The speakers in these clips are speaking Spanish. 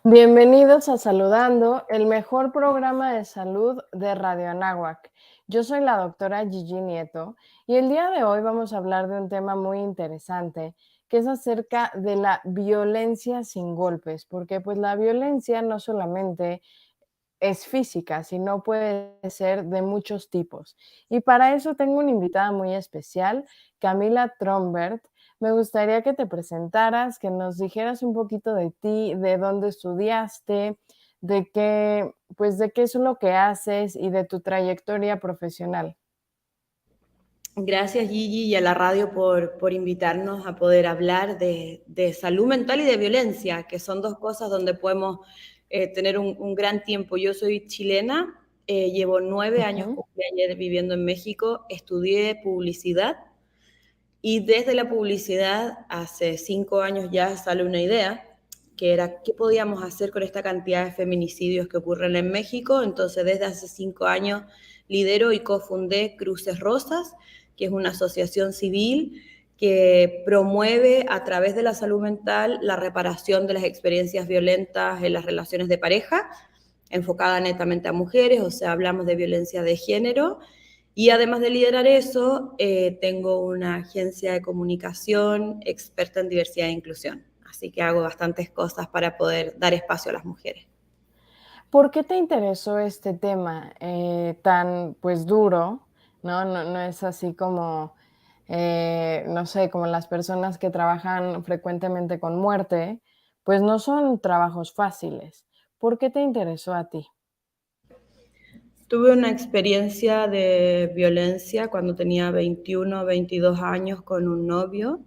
Bienvenidos a Saludando, el mejor programa de salud de Radio Anáhuac. Yo soy la doctora Gigi Nieto y el día de hoy vamos a hablar de un tema muy interesante, que es acerca de la violencia sin golpes, porque pues la violencia no solamente es física, sino puede ser de muchos tipos. Y para eso tengo una invitada muy especial, Camila Trombert. Me gustaría que te presentaras, que nos dijeras un poquito de ti, de dónde estudiaste, de qué es lo que haces y de tu trayectoria profesional. Gracias, Gigi, y a la radio por invitarnos a poder hablar de salud mental y de violencia, que son dos cosas donde podemos tener un gran tiempo. Yo soy chilena, llevo 9 años cumplí ayer viviendo en México, estudié publicidad y desde la publicidad hace 5 años ya sale una idea que era qué podíamos hacer con esta cantidad de feminicidios que ocurren en México. Entonces desde hace 5 años lidero y cofundé Cruces Rosas, que es una asociación civil que promueve a través de la salud mental la reparación de las experiencias violentas en las relaciones de pareja, enfocada netamente a mujeres, o sea, hablamos de violencia de género. Y además de liderar eso, tengo una agencia de comunicación experta en diversidad e inclusión. Así que hago bastantes cosas para poder dar espacio a las mujeres. ¿Por qué te interesó este tema tan, pues, duro? No es así como, no sé, como las personas que trabajan frecuentemente con muerte, pues no son trabajos fáciles. ¿Por qué te interesó a ti? Tuve una experiencia de violencia cuando tenía 21, 22 años con un novio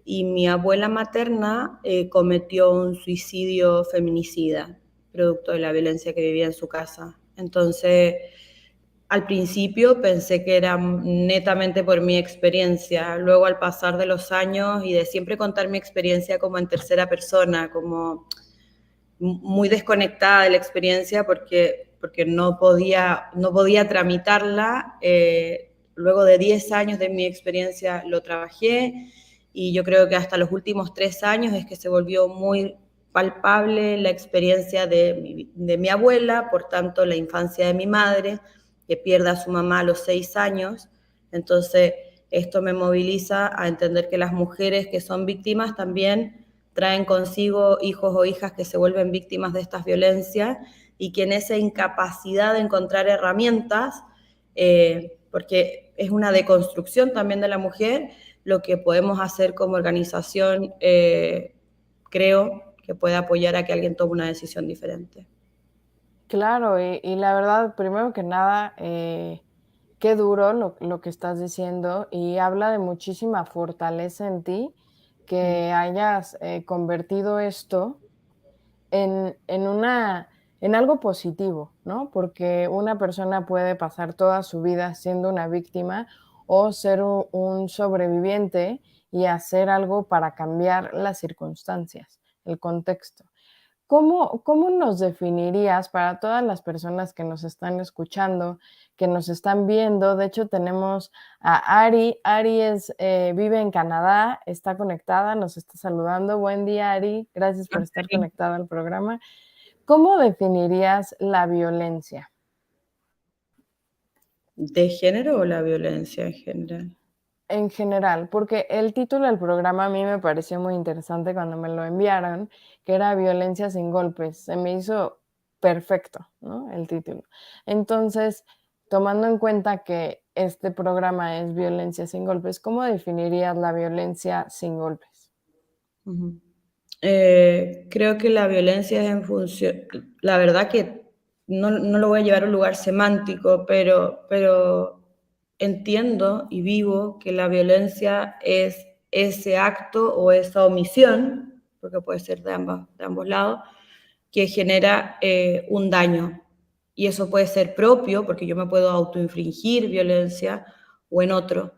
y mi abuela materna cometió un suicidio feminicida, producto de la violencia que vivía en su casa. Entonces, al principio pensé que era netamente por mi experiencia, luego al pasar de los años y de siempre contar mi experiencia como en tercera persona, como muy desconectada de la experiencia porque no podía tramitarla. Luego de 10 años de mi experiencia lo trabajé y yo creo que hasta los últimos 3 años es que se volvió muy palpable la experiencia de mi abuela, por tanto la infancia de mi madre, que pierde a su mamá a los 6 años. Entonces esto me moviliza a entender que las mujeres que son víctimas también traen consigo hijos o hijas que se vuelven víctimas de estas violencias y que en esa incapacidad de encontrar herramientas, porque es una deconstrucción también de la mujer, lo que podemos hacer como organización, creo que puede apoyar a que alguien tome una decisión diferente. Claro, y la verdad, primero que nada, qué duro lo que estás diciendo y habla de muchísima fortaleza en ti que hayas convertido esto en algo positivo, ¿no? Porque una persona puede pasar toda su vida siendo una víctima o ser un sobreviviente y hacer algo para cambiar las circunstancias, el contexto. ¿Cómo nos definirías para todas las personas que nos están escuchando, que nos están viendo? De hecho, tenemos a Ari. Ari vive en Canadá, está conectada, nos está saludando. Buen día, Ari. Gracias por estar conectada al programa. ¿Cómo definirías la violencia? ¿De género o la violencia en general? En general, porque el título del programa a mí me pareció muy interesante cuando me lo enviaron, que era Violencia sin golpes. Se me hizo perfecto, ¿no? El título. Entonces, tomando en cuenta que este programa es Violencia sin golpes, ¿cómo definirías la violencia sin golpes? Creo que la violencia es en función, la verdad que no lo voy a llevar a un lugar semántico, pero entiendo y vivo que la violencia es ese acto o esa omisión, porque puede ser de ambos lados, que genera un daño. Y eso puede ser propio, porque yo me puedo autoinfligir violencia, o en otro.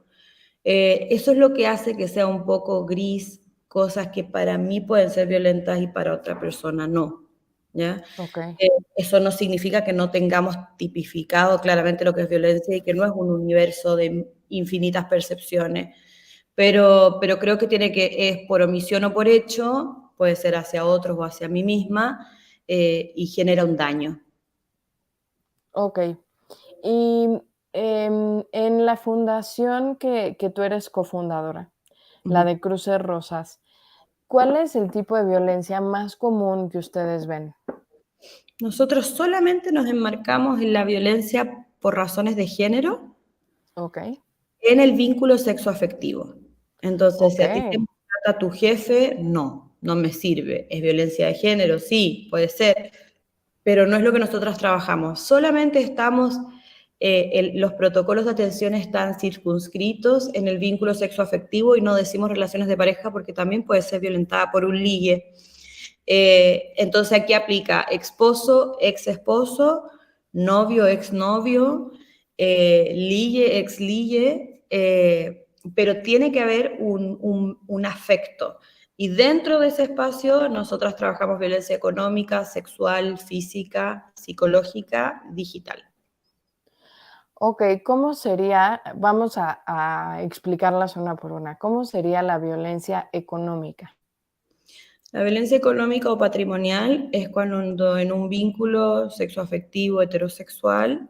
Eso es lo que hace que sea un poco gris, cosas que para mí pueden ser violentas y para otra persona no, ¿ya? Ok. Eso no significa que no tengamos tipificado claramente lo que es violencia y que no es un universo de infinitas percepciones, pero creo que es por omisión o por hecho, puede ser hacia otros o hacia mí misma, y genera un daño. Ok. Y en la fundación que tú eres cofundadora, la Ujú. de Cruces Rosas, ¿cuál es el tipo de violencia más común que ustedes ven? Nosotros solamente nos enmarcamos en la violencia por razones de género Ok, en el vínculo sexoafectivo. Entonces, ok, si a ti te maltrata tu jefe, no me sirve. ¿Es violencia de género? Sí, puede ser, pero no es lo que nosotros trabajamos. Solamente estamos, los protocolos de atención están circunscritos en el vínculo sexoafectivo y no decimos relaciones de pareja porque también puede ser violentada por un ligue. Entonces aquí aplica esposo, ex esposo, novio, exnovio, ligue, ex ligue, pero tiene que haber un afecto. Y dentro de ese espacio nosotras trabajamos violencia económica, sexual, física, psicológica, digital. ok. ¿Cómo sería, vamos a explicarlas una por una, cómo sería la violencia económica? La violencia económica o patrimonial es cuando en un vínculo sexoafectivo heterosexual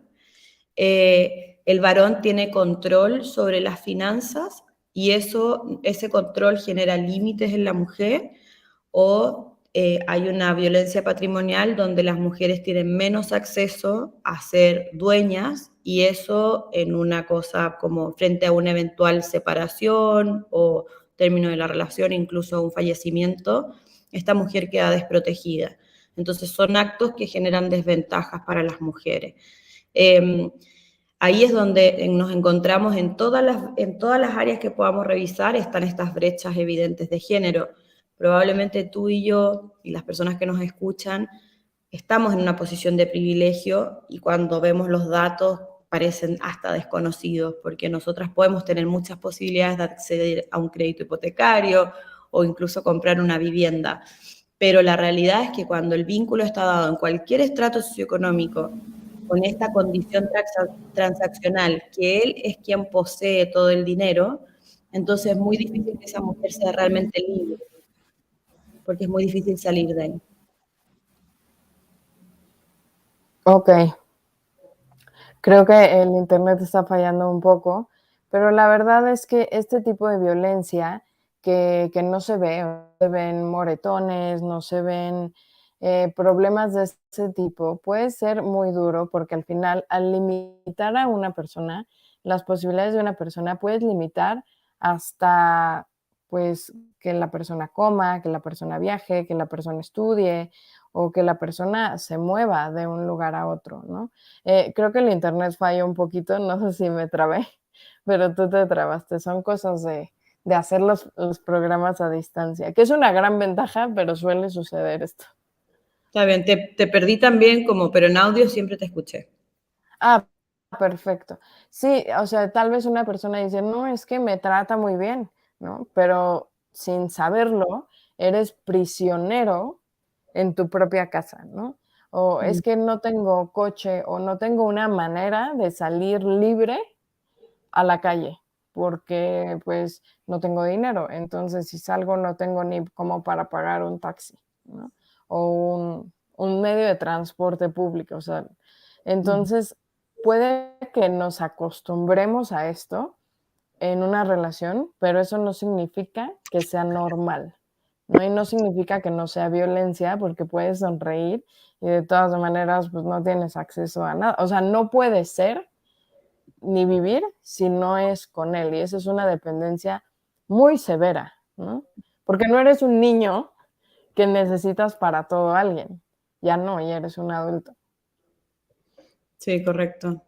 el varón tiene control sobre las finanzas y ese control genera límites en la mujer o hay una violencia patrimonial donde las mujeres tienen menos acceso a ser dueñas y eso en una cosa como frente a una eventual separación o término de la relación, incluso un fallecimiento, esta mujer queda desprotegida. Entonces son actos que generan desventajas para las mujeres. Eh, Ahí es donde nos encontramos en todas las áreas que podamos revisar, están estas brechas evidentes de género. Probablemente tú y yo y las personas que nos escuchan estamos en una posición de privilegio y cuando vemos los datos parecen hasta desconocidos, porque nosotras podemos tener muchas posibilidades de acceder a un crédito hipotecario o incluso comprar una vivienda. Pero la realidad es que cuando el vínculo está dado en cualquier estrato socioeconómico, con esta condición transaccional, que él es quien posee todo el dinero, entonces es muy difícil que esa mujer sea realmente libre, porque es muy difícil salir de ahí. Ok, creo que el internet está fallando un poco, pero la verdad es que este tipo de violencia que no se ve, no se ven moretones, no se ven problemas de ese tipo, puede ser muy duro porque al final, al limitar a una persona, las posibilidades de una persona, puedes limitar hasta pues que la persona coma, que la persona viaje, que la persona estudie o que la persona se mueva de un lugar a otro, ¿no? Creo que el internet falla un poquito, no sé si me trabé, pero tú te trabaste. Son cosas de hacer los programas a distancia, que es una gran ventaja, pero suele suceder esto. Está bien, te perdí también como, pero en audio siempre te escuché. Ah, perfecto. Sí, o sea, tal vez una persona dice, no, es que me trata muy bien, ¿no? Pero sin saberlo, eres prisionero en tu propia casa, ¿no? O es Mm. que no tengo coche o no tengo una manera de salir libre a la calle, porque pues no tengo dinero. Entonces, si salgo, no tengo ni como para pagar un taxi, ¿no? O un medio de transporte público. O sea, Mm. entonces puede que nos acostumbremos a esto en una relación, pero eso no significa que sea normal, ¿no? Y no significa que no sea violencia, porque puedes sonreír y de todas maneras, pues no tienes acceso a nada. O sea, no puede ser ni vivir si no es con él. Y esa es una dependencia muy severa, ¿no? Porque no eres un niño que necesitas para todo a alguien. Ya no, ya eres un adulto. Sí, correcto.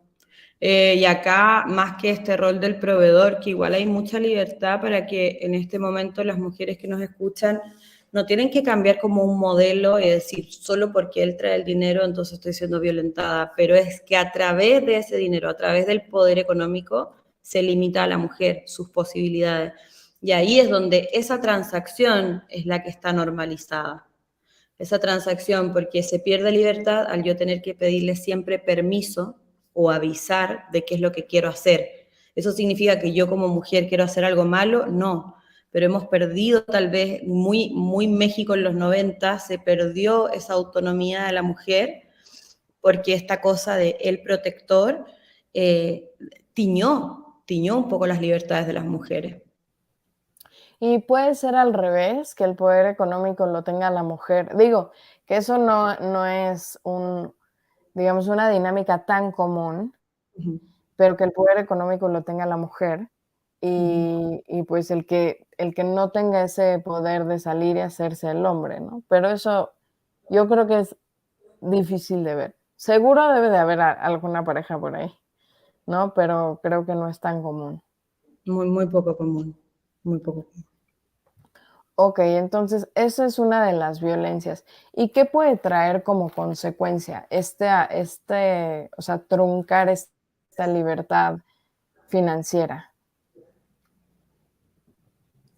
Y acá, más que este rol del proveedor, que igual hay mucha libertad para que en este momento las mujeres que nos escuchan no tienen que cambiar como un modelo y decir, solo porque él trae el dinero, entonces estoy siendo violentada, pero es que a través de ese dinero, a través del poder económico, se limita a la mujer, sus posibilidades. Y ahí es donde esa transacción es la que está normalizada. Esa transacción, porque se pierde libertad al yo tener que pedirle siempre permiso o avisar de qué es lo que quiero hacer. ¿Eso significa que yo como mujer quiero hacer algo malo? No, pero hemos perdido tal vez, muy México en los 90, se perdió esa autonomía de la mujer porque esta cosa de el protector tiñó un poco las libertades de las mujeres. Y puede ser al revés, que el poder económico lo tenga la mujer. Digo, que eso no es digamos, una dinámica tan común, Ujú, pero que el poder económico lo tenga la mujer ujú. y pues el que no tenga ese poder de salir y hacerse el hombre, ¿no? Pero eso yo creo que es difícil de ver. Seguro debe de haber alguna pareja por ahí, ¿no? Pero creo que no es tan común. Muy poco común, muy poco común. Ok, entonces esa es una de las violencias. ¿Y qué puede traer como consecuencia o sea, truncar esta libertad financiera?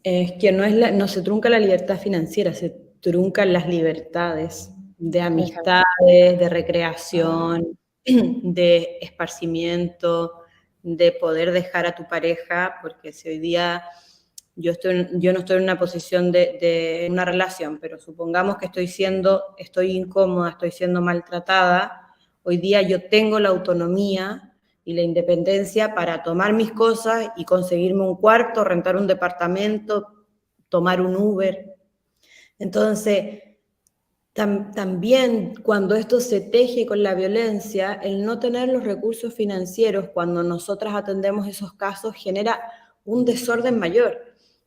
Es que no se trunca la libertad financiera, se truncan las libertades de Ejemplo. amistades, de recreación, de esparcimiento, de poder dejar a tu pareja, porque si hoy día yo no estoy en una posición de una relación, pero supongamos que estoy incómoda, estoy siendo maltratada, hoy día yo tengo la autonomía y la independencia para tomar mis cosas y conseguirme un cuarto, rentar un departamento, tomar un Uber. Entonces, también cuando esto se teje con la violencia, el no tener los recursos financieros cuando nosotras atendemos esos casos genera un desorden mayor,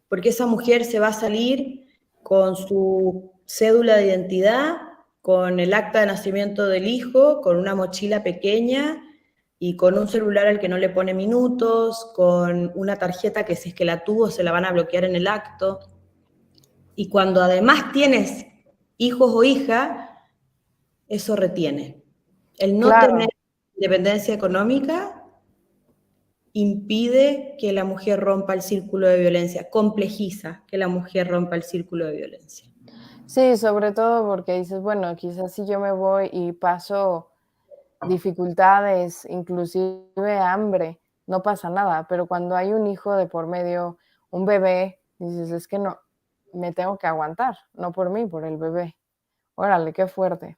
porque esa mujer se va a salir con su cédula de identidad, con el acta de nacimiento del hijo, con una mochila pequeña y con un celular al que no le pone minutos, con una tarjeta que si es que la tuvo se la van a bloquear en el acto. Y cuando además tienes hijos o hijas, eso retiene. El no tener Claro, independencia económica impide que la mujer rompa el círculo de violencia, complejiza que la mujer rompa el círculo de violencia. sí, sobre todo porque dices, bueno, quizás si yo me voy y paso dificultades, inclusive hambre, no pasa nada, pero cuando hay un hijo de por medio, un bebé, dices, es que no, me tengo que aguantar, no por mí, por el bebé. Órale, qué fuerte.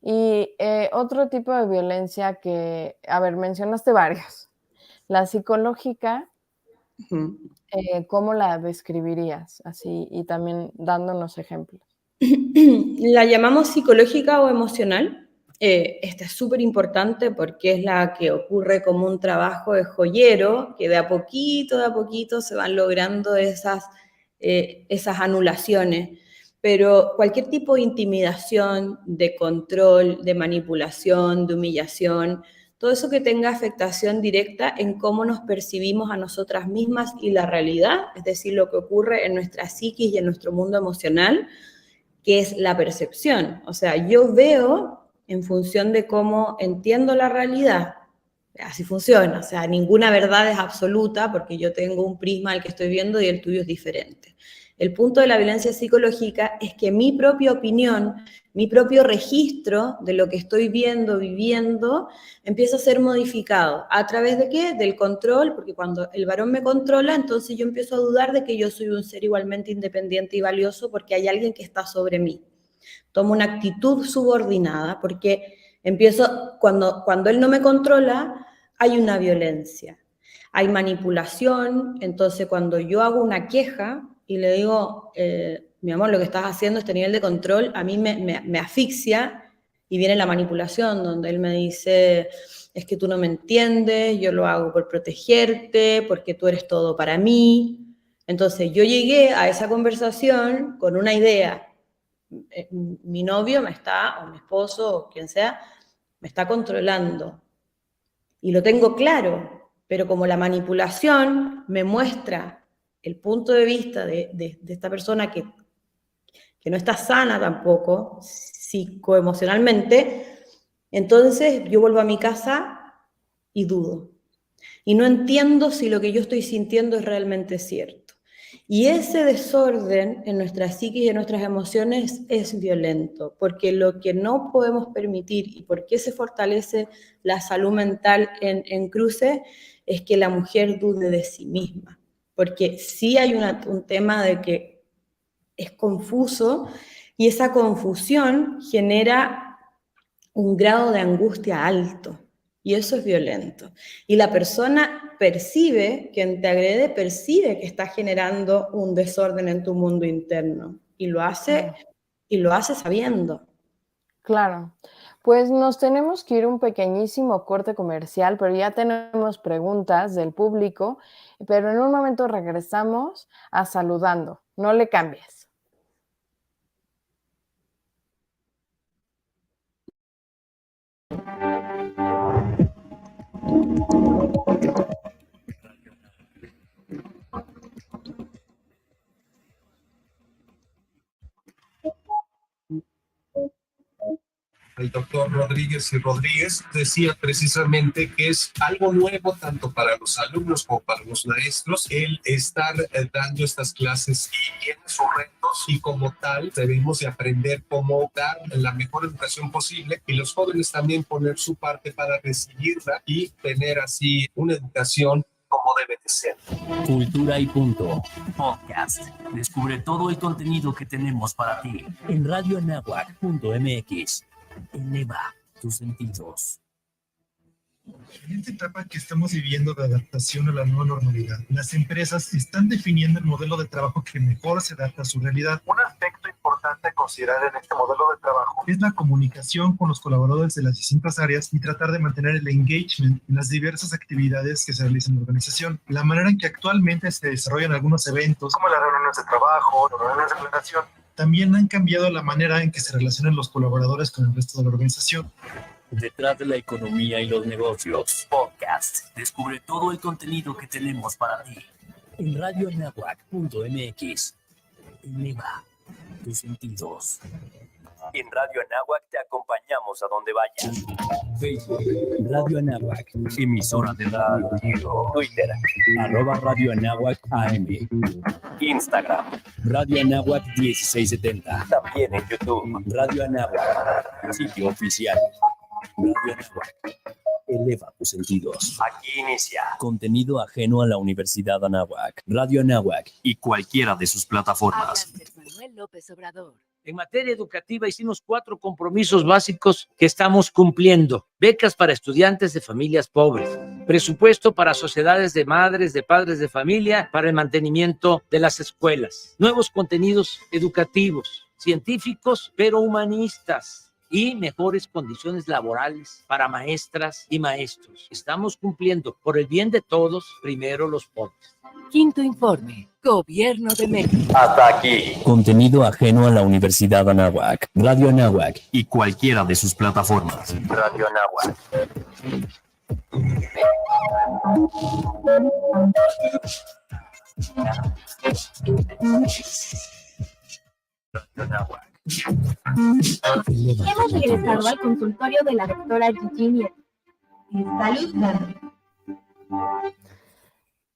Y otro tipo de violencia que, a ver, mencionaste varios. La psicológica, Ujú. ¿cómo la describirías? Así, y también dándonos ejemplos. La llamamos psicológica o emocional. Esta es súper importante porque es la que ocurre como un trabajo de joyero, que de a poquito se van logrando esas anulaciones. Pero cualquier tipo de intimidación, de control, de manipulación, de humillación, todo eso que tenga afectación directa en cómo nos percibimos a nosotras mismas y la realidad, es decir, lo que ocurre en nuestra psiquis y en nuestro mundo emocional, que es la percepción. O sea, yo veo en función de cómo entiendo la realidad. Así funciona, o sea, ninguna verdad es absoluta porque yo tengo un prisma al que estoy viendo y el tuyo es diferente. El punto de la violencia psicológica es que mi propia opinión, mi propio registro de lo que estoy viendo, viviendo, empieza a ser modificado. ¿A través de qué? Del control, porque cuando el varón me controla, entonces yo empiezo a dudar de que yo soy un ser igualmente independiente y valioso porque hay alguien que está sobre mí. Tomo una actitud subordinada porque cuando él no me controla, hay una violencia, hay manipulación. Entonces cuando yo hago una queja y le digo, mi amor, lo que estás haciendo, este nivel de control, a mí me asfixia, y viene la manipulación donde él me dice, es que tú no me entiendes, yo lo hago por protegerte, porque tú eres todo para mí. Entonces yo llegué a esa conversación con una idea: mi novio me está, o mi esposo, o quien sea, me está controlando. Y lo tengo claro, pero como la manipulación me muestra el punto de vista de esta persona que no está sana tampoco, psicoemocionalmente, entonces yo vuelvo a mi casa y dudo. Y no entiendo si lo que yo estoy sintiendo es realmente cierto. Y ese desorden en nuestra psiquis y en nuestras emociones es violento, porque lo que no podemos permitir y por qué se fortalece la salud mental en cruce es que la mujer dude de sí misma, porque sí hay un tema de que es confuso y esa confusión genera un grado de angustia alto y eso es violento. Y la persona percibe, quien te agrede, percibe que está generando un desorden en tu mundo interno y lo hace sabiendo. Claro. Pues nos tenemos que ir un pequeñísimo corte comercial, pero ya tenemos preguntas del público, pero en un momento regresamos a saludando. No le cambies. El doctor Rodríguez y Rodríguez decía precisamente que es algo nuevo tanto para los alumnos como para los maestros el estar dando estas clases y tiene sus retos y como tal debemos de aprender cómo dar la mejor educación posible y los jóvenes también poner su parte para recibirla y tener así una educación como debe de ser. Cultura y punto. Podcast. Descubre todo el contenido que tenemos para ti en radioanáhuac.mx. Eleva tus sentidos. En esta etapa que estamos viviendo de adaptación a la nueva normalidad, las empresas están definiendo el modelo de trabajo que mejor se adapta a su realidad. Un aspecto importante a considerar en este modelo de trabajo es la comunicación con los colaboradores de las distintas áreas y tratar de mantener el engagement en las diversas actividades que se realizan en la organización. La manera en que actualmente se desarrollan algunos eventos, como las reuniones de trabajo, las reuniones de planeación, también han cambiado la manera en que se relacionan los colaboradores con el resto de la organización. Detrás de la economía y los negocios. Podcast. Descubre todo el contenido que tenemos para ti en radioanáhuac.mx. Eleva tus sentidos. En Radio Anáhuac te acompañamos a donde vayas. Facebook, Radio Anáhuac, emisora de radio. Twitter, @Radio Anáhuac AM. Instagram, Radio Anáhuac 1670. También en YouTube, Radio Anáhuac, sitio oficial. Radio Anáhuac. Eleva tus sentidos. Aquí inicia contenido ajeno a la Universidad Anáhuac, Radio Anáhuac y cualquiera de sus plataformas. Manuel López Obrador. En materia educativa hicimos 4 compromisos básicos que estamos cumpliendo. Becas para estudiantes de familias pobres, presupuesto para sociedades de madres, de padres de familia, para el mantenimiento de las escuelas, nuevos contenidos educativos, científicos, pero humanistas, y mejores condiciones laborales para maestras y maestros. Estamos cumpliendo por el bien de todos, primero los pobres. Quinto informe. Gobierno de México. Hasta aquí. Contenido ajeno a la Universidad Anáhuac, Radio Anáhuac y cualquiera de sus plataformas. Radio Anáhuac. Radio Anáhuac. Hemos regresado al consultorio de la doctora Gigi Nieto. Salud.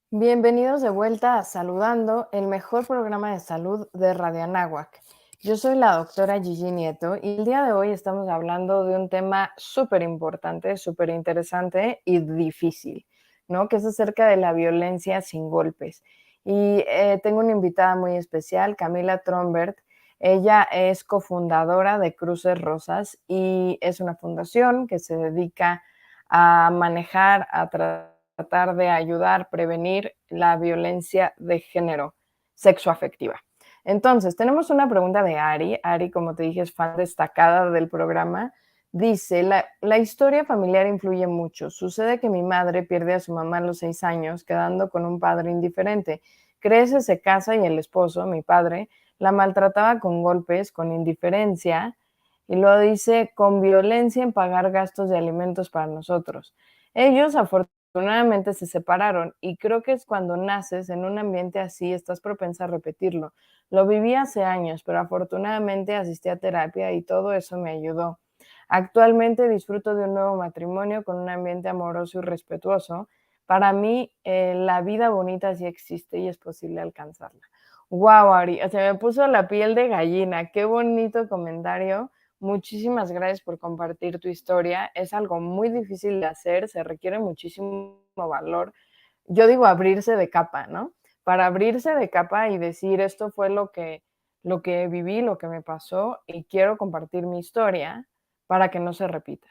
Bienvenidos de vuelta a Saludando, el mejor programa de salud de Radio Anáhuac. Yo soy la doctora Gigi Nieto y el día de hoy estamos hablando de un tema súper importante, súper interesante y difícil, ¿no? Que es acerca de la violencia sin golpes. Y tengo una invitada muy especial, Camila Trombert. Ella es cofundadora de Cruces Rosas y es una fundación que se dedica a manejar, a tratar de ayudar, prevenir la violencia de género sexoafectiva. Entonces, tenemos una pregunta de Ari. Ari, como te dije, es fan destacada del programa. Dice, la historia familiar influye mucho. Sucede que mi madre pierde a su mamá a los 6 años, quedando con un padre indiferente. Crece, se casa y el esposo, mi padre, la maltrataba con golpes, con indiferencia, y lo dice con violencia en pagar gastos de alimentos para nosotros. Ellos afortunadamente se separaron y creo que es cuando naces en un ambiente así, estás propensa a repetirlo. Lo viví hace años, pero afortunadamente asistí a terapia y todo eso me ayudó. Actualmente disfruto de un nuevo matrimonio con un ambiente amoroso y respetuoso. Para mí, la vida bonita sí existe y es posible alcanzarla. Wow, Ari, se me puso la piel de gallina. Qué bonito comentario. Muchísimas gracias por compartir tu historia. Es algo muy difícil de hacer, se requiere muchísimo valor, yo digo abrirse de capa, ¿no? Para abrirse de capa y decir, esto fue lo que viví, lo que me pasó y quiero compartir mi historia para que no se repita.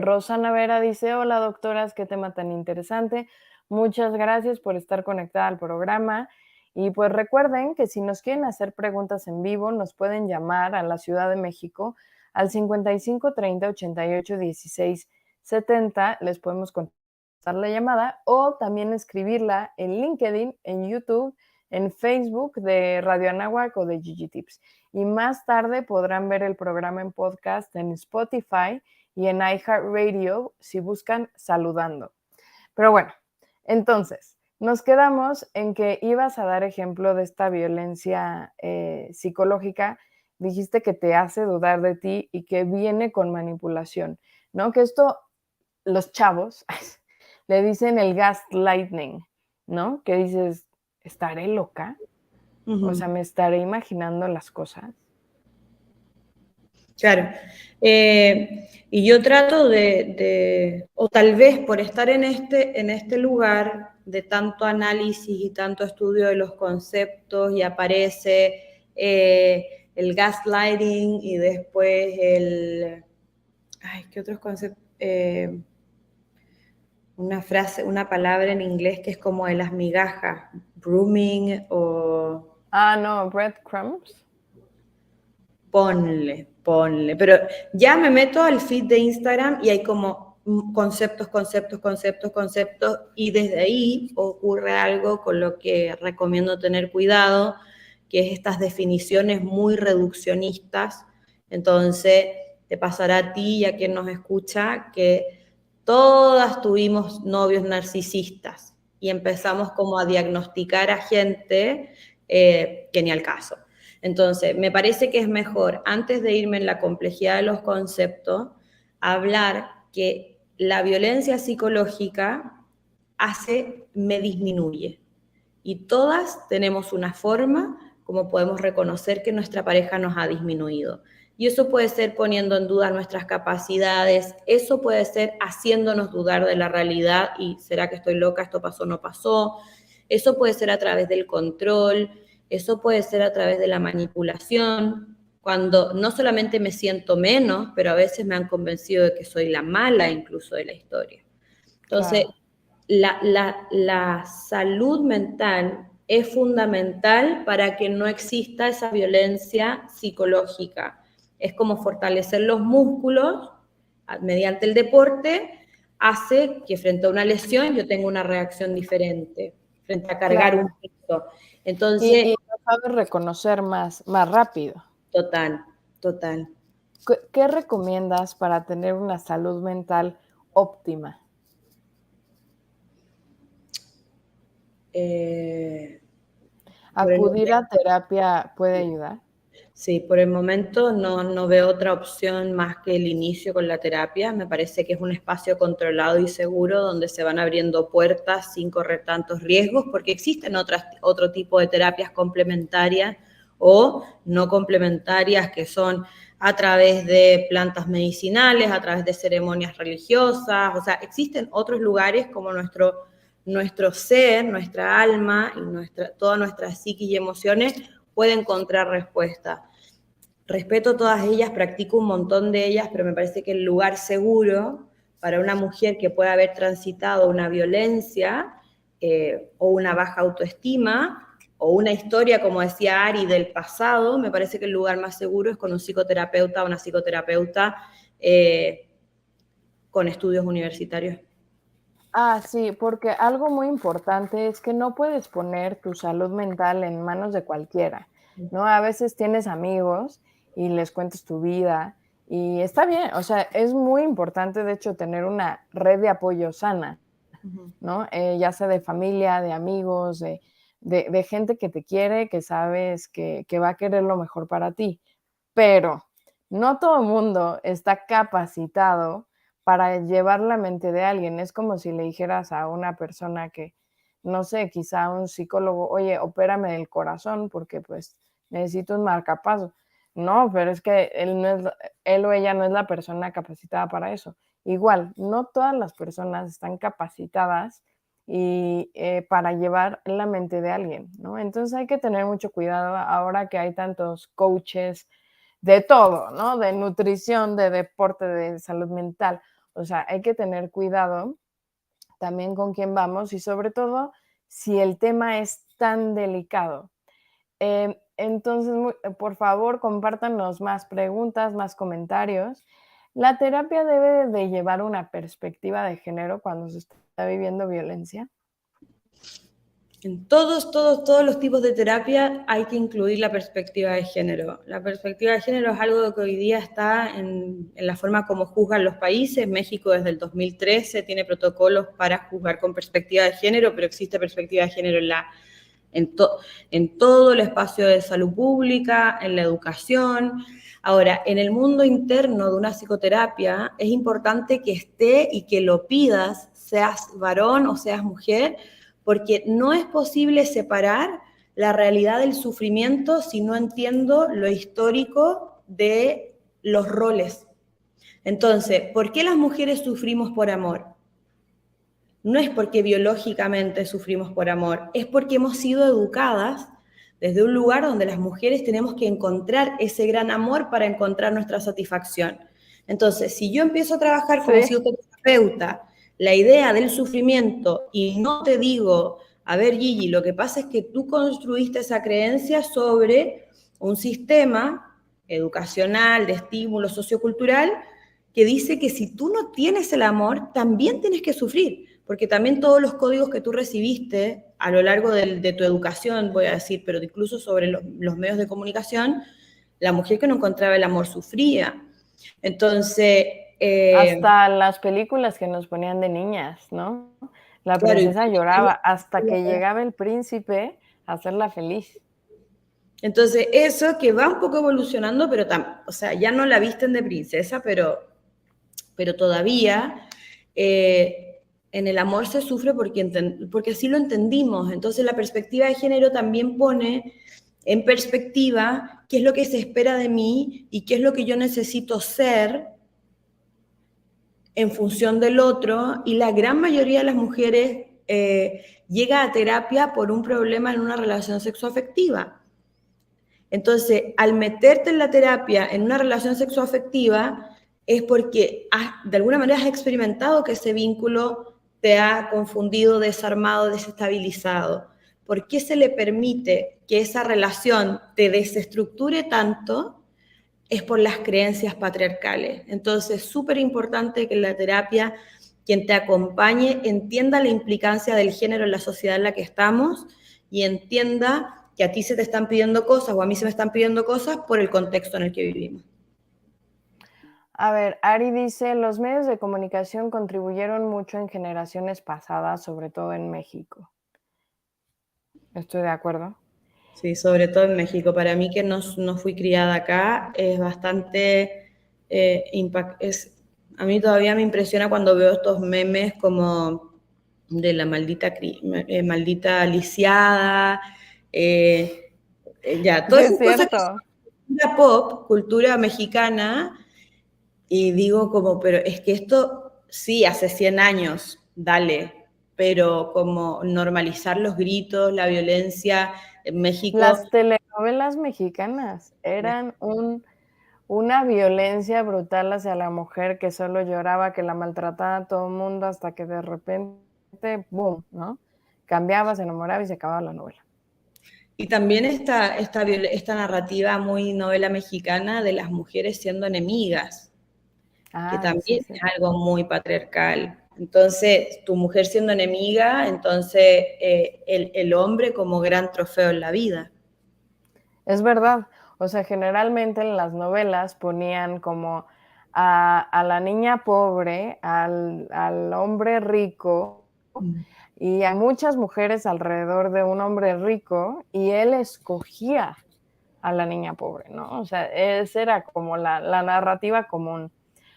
Rosana Vera dice, hola doctoras, qué tema tan interesante. Muchas gracias por estar conectada al programa. Y pues recuerden que si nos quieren hacer preguntas en vivo, nos pueden llamar a la Ciudad de México al 55 30 88 16 70. Les podemos contestar la llamada o también escribirla en LinkedIn, en YouTube, en Facebook de Radio Anáhuac o de Gigi Tips. Y más tarde podrán ver el programa en podcast en Spotify y en iHeartRadio si buscan Saludando. Pero bueno, entonces, nos quedamos en que ibas a dar ejemplo de esta violencia psicológica. Dijiste que te hace dudar de ti y que viene con manipulación, ¿no? Que esto, los chavos le dicen el gaslighting, ¿no? Que dices, ¿estaré loca? O sea, ¿me estaré imaginando las cosas? Claro. Y yo trato o tal vez por estar en este lugar de tanto análisis y tanto estudio de los conceptos y aparece el gaslighting y después ¿qué otros conceptos? Una palabra en inglés que es como de las migajas, grooming o... No, breadcrumbs. Ponle. Pero ya me meto al feed de Instagram y hay como conceptos, y desde ahí ocurre algo con lo que recomiendo tener cuidado, que es estas definiciones muy reduccionistas. Entonces, te pasará a ti y a quien nos escucha que todas tuvimos novios narcisistas y empezamos como a diagnosticar a gente que ni al caso. Entonces, me parece que es mejor, antes de irme en la complejidad de los conceptos, hablar que la violencia psicológica me disminuye. Y todas tenemos una forma como podemos reconocer que nuestra pareja nos ha disminuido. Y eso puede ser poniendo en duda nuestras capacidades, eso puede ser haciéndonos dudar de la realidad y ¿será que estoy loca? ¿Esto pasó o no pasó? Eso puede ser a través del control, eso puede ser a través de la manipulación, cuando no solamente me siento menos, pero a veces me han convencido de que soy la mala incluso de la historia. Entonces, claro, la salud mental es fundamental para que no exista esa violencia psicológica. Es como fortalecer los músculos mediante el deporte, hace que frente a una lesión yo tenga una reacción diferente, frente a cargar un peso. Entonces, y lo sabes reconocer más rápido. Total. ¿Qué recomiendas para tener una salud mental óptima? ¿Acudir a terapia puede ayudar? Sí, por el momento no veo otra opción más que el inicio con la terapia. Me parece que es un espacio controlado y seguro donde se van abriendo puertas sin correr tantos riesgos, porque existen otro tipo de terapias complementarias o no complementarias que son a través de plantas medicinales, a través de ceremonias religiosas. O sea, existen otros lugares como nuestro ser, nuestra alma y toda nuestra psique y emociones puede encontrar respuesta. Respeto todas ellas, practico un montón de ellas, pero me parece que el lugar seguro para una mujer que pueda haber transitado una violencia o una baja autoestima o una historia, como decía Ari, del pasado, me parece que el lugar más seguro es con un psicoterapeuta o una psicoterapeuta con estudios universitarios. Sí, porque algo muy importante es que no puedes poner tu salud mental en manos de cualquiera, ¿no? A veces tienes amigos y les cuentas tu vida y está bien, o sea, es muy importante, de hecho, tener una red de apoyo sana, ¿no? Ya sea de familia, de amigos, de gente que te quiere, que sabes que va a querer lo mejor para ti, pero no todo el mundo está capacitado para llevar la mente de alguien. Es como si le dijeras a una persona que, no sé, quizá un psicólogo, oye, opérame del corazón porque pues necesito un marcapaso. No, pero es que él o ella no es la persona capacitada para eso. Igual, no todas las personas están capacitadas y para llevar la mente de alguien, ¿no? Entonces hay que tener mucho cuidado ahora que hay tantos coaches de todo, ¿no? De nutrición, de deporte, de salud mental. O sea, hay que tener cuidado también con quién vamos y sobre todo si el tema es tan delicado. Entonces, por favor, compártanos más preguntas, más comentarios. ¿La terapia debe de llevar una perspectiva de género cuando se está viviendo violencia? En todos los tipos de terapia hay que incluir la perspectiva de género. La perspectiva de género es algo que hoy día está en la forma como juzgan los países. México desde el 2013 tiene protocolos para juzgar con perspectiva de género, pero existe perspectiva de género en todo el espacio de salud pública, en la educación. Ahora, en el mundo interno de una psicoterapia es importante que esté y que lo pidas, seas varón o seas mujer, porque no es posible separar la realidad del sufrimiento si no entiendo lo histórico de los roles. Entonces, ¿por qué las mujeres sufrimos por amor? No es porque biológicamente sufrimos por amor, es porque hemos sido educadas desde un lugar donde las mujeres tenemos que encontrar ese gran amor para encontrar nuestra satisfacción. Entonces, si yo empiezo a trabajar como psicoterapeuta, la idea del sufrimiento, y no te digo, a ver, Gigi, lo que pasa es que tú construiste esa creencia sobre un sistema educacional, de estímulo sociocultural, que dice que si tú no tienes el amor, también tienes que sufrir, porque también todos los códigos que tú recibiste a lo largo de tu educación, voy a decir, pero incluso sobre los medios de comunicación, la mujer que no encontraba el amor sufría. Entonces... hasta las películas que nos ponían de niñas, ¿no? La princesa lloraba hasta que llegaba el príncipe a hacerla feliz. Entonces, eso que va un poco evolucionando, pero o sea, ya no la visten de princesa, pero todavía en el amor se sufre porque así lo entendimos. Entonces, la perspectiva de género también pone en perspectiva qué es lo que se espera de mí y qué es lo que yo necesito ser en función del otro, y la gran mayoría de las mujeres llega a terapia por un problema en una relación sexoafectiva. Entonces, al meterte en la terapia en una relación sexoafectiva es porque de alguna manera has experimentado que ese vínculo te ha confundido, desarmado, desestabilizado. ¿Por qué se le permite que esa relación te desestructure tanto? Es por las creencias patriarcales. Entonces, es súper importante que en la terapia quien te acompañe entienda la implicancia del género en la sociedad en la que estamos y entienda que a ti se te están pidiendo cosas o a mí se me están pidiendo cosas por el contexto en el que vivimos. A ver, Ari dice, los medios de comunicación contribuyeron mucho en generaciones pasadas, sobre todo en México. Estoy de acuerdo. Sí, sobre todo en México. Para mí, que no fui criada acá, es bastante a mí todavía me impresiona cuando veo estos memes como de la maldita lisiada, todas esas cosas que son cultura pop, cultura mexicana, y digo como, pero es que esto, sí, hace 100 años, dale, pero como normalizar los gritos, la violencia en México. Las telenovelas mexicanas eran una violencia brutal hacia la mujer que solo lloraba, que la maltrataba todo el mundo hasta que de repente, boom, ¿no? Cambiaba, se enamoraba y se acababa la novela. Y también esta narrativa muy novela mexicana de las mujeres siendo enemigas, que también es algo muy patriarcal. Entonces, tu mujer siendo enemiga, entonces el hombre como gran trofeo en la vida. Es verdad. O sea, generalmente en las novelas ponían como a la niña pobre, al hombre rico y a muchas mujeres alrededor de un hombre rico, y él escogía a la niña pobre, ¿no? O sea, esa era como la narrativa común.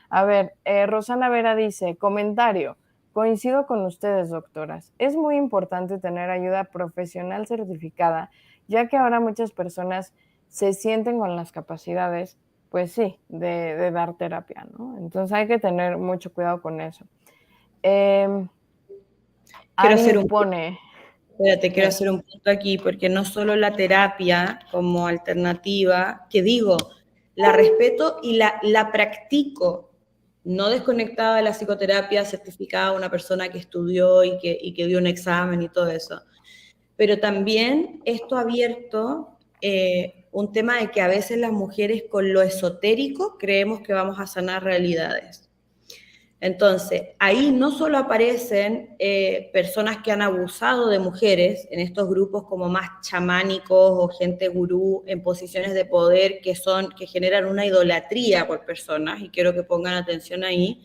A ver, Rosana Vera dice, comentario, coincido con ustedes, doctoras. Es muy importante tener ayuda profesional certificada, ya que ahora muchas personas se sienten con las capacidades, pues sí, de dar terapia, ¿no? Entonces hay que tener mucho cuidado con eso. Quiero Ari hacer nos un pone, Espérate, quiero que hacer un punto aquí, porque no solo la terapia como alternativa, que digo, la respeto y la practico, no desconectada de la psicoterapia, certificada una persona que estudió y que dio un examen y todo eso. Pero también esto ha abierto un tema de que a veces las mujeres con lo esotérico creemos que vamos a sanar realidades. Entonces, ahí no solo aparecen personas que han abusado de mujeres en estos grupos como más chamánicos o gente gurú en posiciones de poder que generan una idolatría por personas, y quiero que pongan atención ahí,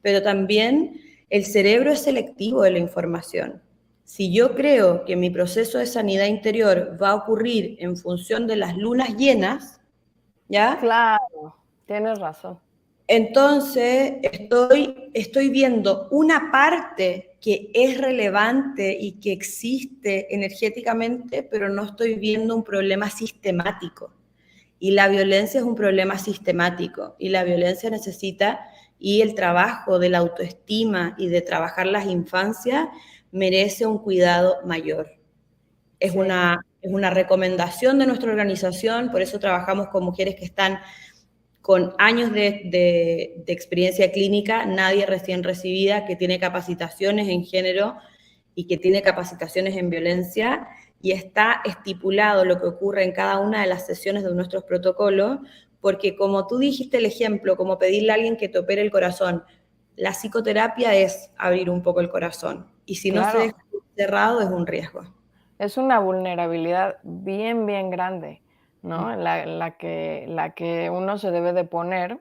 pero también el cerebro es selectivo de la información. Si yo creo que mi proceso de sanidad interior va a ocurrir en función de las lunas llenas, ¿ya? claro, tienes razón. Entonces, estoy viendo una parte que es relevante y que existe energéticamente, pero no estoy viendo un problema sistemático. Y la violencia es un problema sistemático, y la violencia necesita, y el trabajo de la autoestima y de trabajar las infancias merece un cuidado mayor. Es Sí. una recomendación de nuestra organización, por eso trabajamos con mujeres que están con años de experiencia clínica, nadie recién recibida, que tiene capacitaciones en género y que tiene capacitaciones en violencia, y está estipulado lo que ocurre en cada una de las sesiones de nuestros protocolos, porque como tú dijiste el ejemplo, como pedirle a alguien que te opere el corazón, la psicoterapia es abrir un poco el corazón, y si no se Claro. deja cerrado es un riesgo. Es una vulnerabilidad bien, bien grande, ¿no? La que uno se debe de poner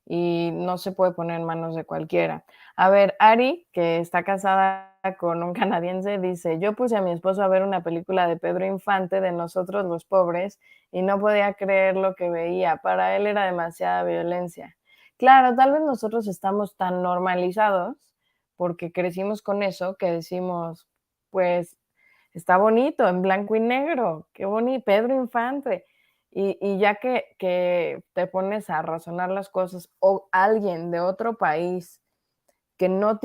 y no se puede poner en manos de cualquiera. A ver, Ari, que está casada con un canadiense, dice: yo puse a mi esposo a ver una película de Pedro Infante de Nosotros los Pobres y no podía creer lo que veía. Para él era demasiada violencia. Claro, tal vez nosotros estamos tan normalizados porque crecimos con eso que decimos, pues está bonito, en blanco y negro, qué bonito, Pedro Infante. Y ya que te pones a razonar las cosas, o alguien de otro país que no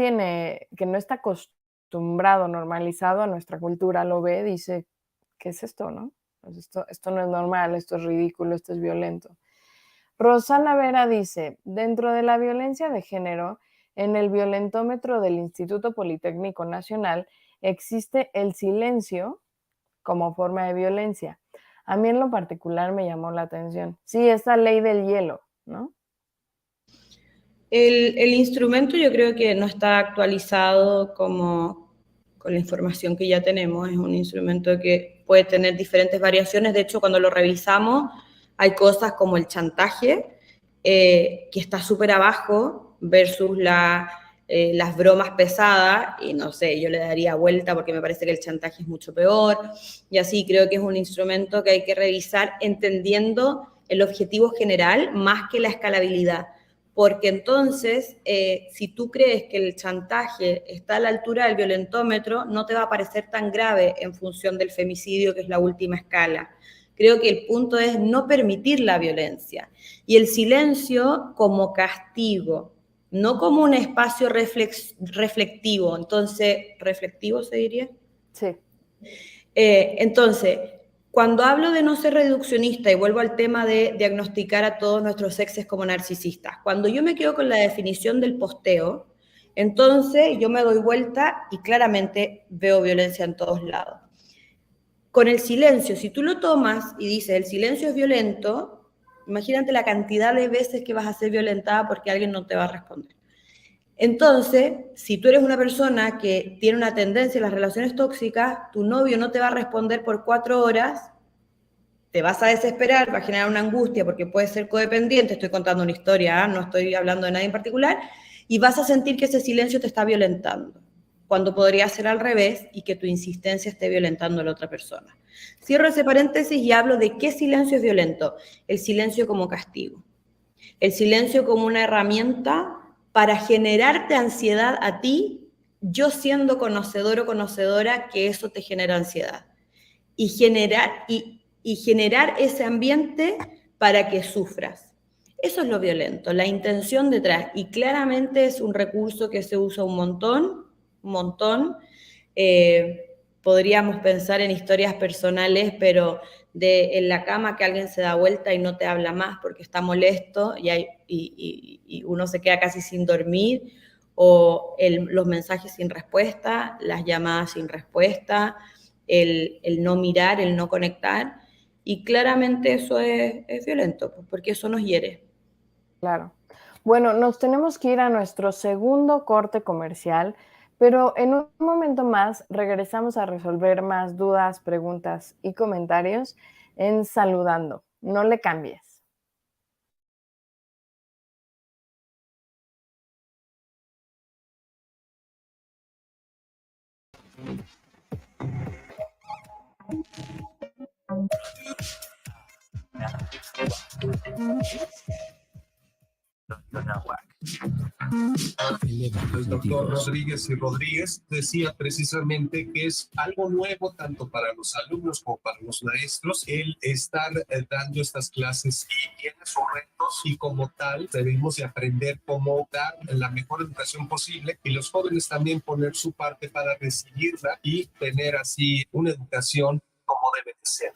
está acostumbrado, normalizado a nuestra cultura, lo ve, dice, ¿qué es esto, no? Pues esto no es normal, esto es ridículo, esto es violento. Rosana Vera dice: dentro de la violencia de género, en el violentómetro del Instituto Politécnico Nacional existe el silencio como forma de violencia. A mí en lo particular me llamó la atención. Sí, esa ley del hielo, ¿no? El instrumento yo creo que no está actualizado como con la información que ya tenemos. Es un instrumento que puede tener diferentes variaciones. De hecho, cuando lo revisamos, hay cosas como el chantaje, que está súper abajo, versus las bromas pesadas, y no sé, yo le daría vuelta porque me parece que el chantaje es mucho peor, y así creo que es un instrumento que hay que revisar entendiendo el objetivo general más que la escalabilidad. Porque entonces, si tú crees que el chantaje está a la altura del violentómetro, no te va a parecer tan grave en función del femicidio, que es la última escala. Creo que el punto es no permitir la violencia. Y el silencio como castigo, no como un espacio reflectivo. Entonces, ¿reflectivo se diría? Sí. Entonces, cuando hablo de no ser reduccionista, y vuelvo al tema de diagnosticar a todos nuestros exes como narcisistas, cuando yo me quedo con la definición del posteo, entonces yo me doy vuelta y claramente veo violencia en todos lados. Con el silencio, si tú lo tomas y dices el silencio es violento, imagínate la cantidad de veces que vas a ser violentada porque alguien no te va a responder. Entonces, si tú eres una persona que tiene una tendencia en las relaciones tóxicas, tu novio no te va a responder por 4 horas, te vas a desesperar, va a generar una angustia porque puede ser codependiente, estoy contando una historia, no estoy hablando de nadie en particular, y vas a sentir que ese silencio te está violentando, cuando podría ser al revés y que tu insistencia esté violentando a la otra persona. Cierro ese paréntesis y hablo de qué silencio es violento. El silencio como castigo. El silencio como una herramienta para generarte ansiedad a ti, yo siendo conocedor o conocedora que eso te genera ansiedad. Y generar ese ambiente para que sufras. Eso es lo violento, la intención detrás. Y claramente es un recurso que se usa un montón, Podríamos pensar en historias personales, pero en la cama que alguien se da vuelta y no te habla más porque está molesto y uno se queda casi sin dormir, o los mensajes sin respuesta, las llamadas sin respuesta, el no mirar, el no conectar, y claramente eso es violento, porque eso nos hiere. Claro. Bueno, nos tenemos que ir a nuestro segundo corte comercial, pero en un momento más regresamos a resolver más dudas, preguntas y comentarios en Saludando. No le cambies. El doctor Rodríguez y Rodríguez decía precisamente que es algo nuevo tanto para los alumnos como para los maestros el estar dando estas clases, y tiene sus retos, y como tal debemos de aprender cómo dar la mejor educación posible, y los jóvenes también poner su parte para recibirla y tener así una educación como debe de ser.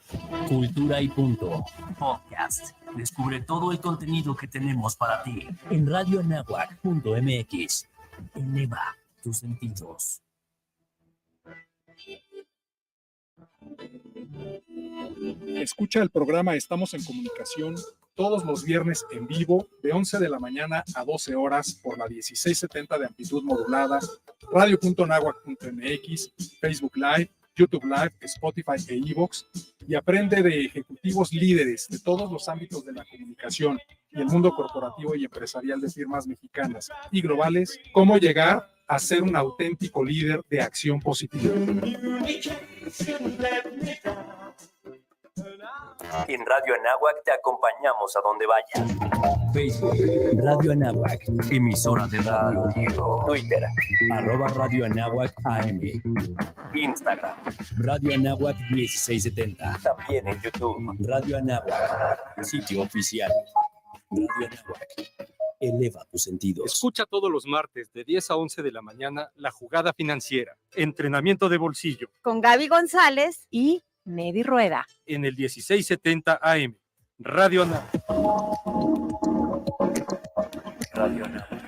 Cultura y punto. Podcast. Descubre todo el contenido que tenemos para ti en radioanáhuac.mx. Eleva tus sentidos. Escucha el programa Estamos en Comunicación todos los viernes en vivo de 11 de la mañana a 12 horas por la 1670 de amplitud modulada, radio.nahuac.mx, Facebook Live, YouTube Live, Spotify e iVoox, y aprende de ejecutivos líderes de todos los ámbitos de la comunicación y el mundo corporativo y empresarial de firmas mexicanas y globales, cómo llegar a ser un auténtico líder de acción positiva. En Radio Anáhuac te acompañamos a donde vayas. Facebook, Radio Anáhuac, emisora de radio. Twitter, @Radio Anáhuac AM. Instagram, Radio Anáhuac 1670. También en YouTube, Radio Anáhuac, sitio oficial. Radio Anáhuac, eleva tus sentidos. Escucha todos los martes de 10 a 11 de la mañana La Jugada Financiera, entrenamiento de bolsillo, con Gaby González y Nedi Rueda, en el 1670 AM. Radio Anáhuac. Radio Anáhuac.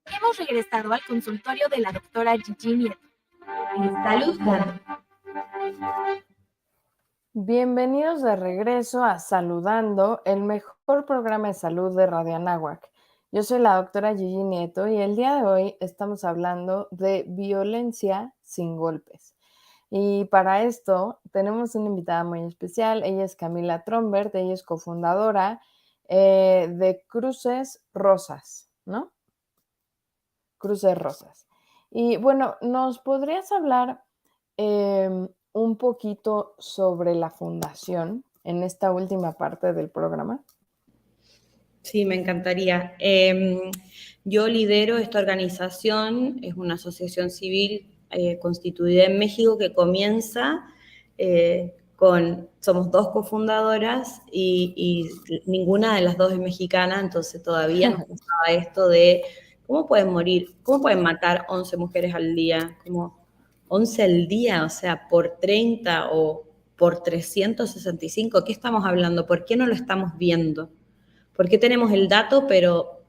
Hemos regresado al consultorio de la doctora Gigi Nieto. Saludando. Bienvenidos de regreso a Saludando, el mejor programa de salud de Radio Anáhuac. Yo soy la doctora Gigi Nieto y el día de hoy estamos hablando de violencia sin golpes. Y para esto tenemos una invitada muy especial. Ella es Camila Trombert, ella es cofundadora de Cruces Rosas, ¿no? Cruces Rosas. Y bueno, ¿nos podrías hablar un poquito sobre la fundación en esta última parte del programa? Sí, me encantaría. Yo lidero esta organización, es una asociación civil constituida en México que comienza somos 2 cofundadoras y ninguna de las 2 es mexicana, entonces todavía nos pasaba esto de cómo pueden matar 11 mujeres al día, como 11 al día, o sea, por 30 o por 365, ¿qué estamos hablando? ¿Por qué no lo estamos viendo? ¿Por qué tenemos el dato? Pero